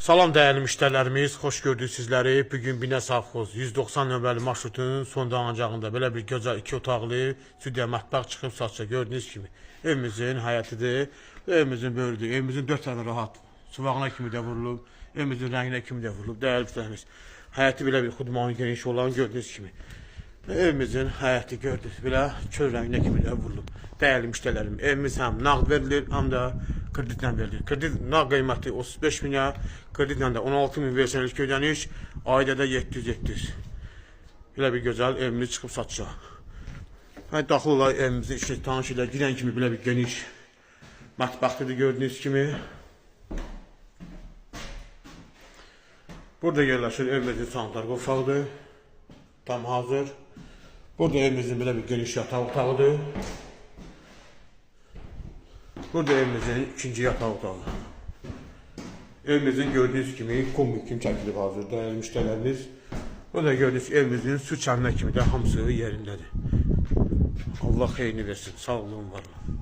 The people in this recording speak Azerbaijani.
Salam dəyərli müştərilərimiz, xoş gördük sizləri. Bugün Binə Savxoz 190 nömrəli marşrutun son dayanacağında belə bir gözəl 2 otaqlı stüdiya mətbəx çıxıb satışa. Gördüyünüz kimi evimizin həyətidir, evimizin böyrüdür, evimizin 4 tane rahat sıvağına kimi də vurulub, evimizin rənginə kimi də vurulub. Dəyərli müştərilərimiz, həyəti belə bir xudmanı geniş olan gördüyünüz kimi. Evimizin həyəti gördünüz, belə çöl rənginə kimi də vurulub. Dəyərli müştərilərim, evimiz həm nağd verilir, həm də kreditlə verilir. Kredit nağd qiyməti 35 minə, kreditlə də 16 min versəniz ödəniş, ayda da 700. Belə bir gözəl evimiz çıxıb satışa. Hadi daxil olaraq evimizin içine tanış ilə girən kimi belə bir geniş mətbəxtidir gördüyünüz kimi. Burada yerləşir evimizin sanitar qovşağıdır. Tam hazır. Burada evimizin belə bir geniş yataq otağıdır. Burada evimizin ikinci yataq otağı. Evimizin gördüğünüz kimi kombi kim çəkilib hazır dəyərli müştərilərimiz. Burada gördüğünüz evimizin su çəlinə kimi də hamısı yerindədir. Allah xeyrini versin. Sağ olun, var olun.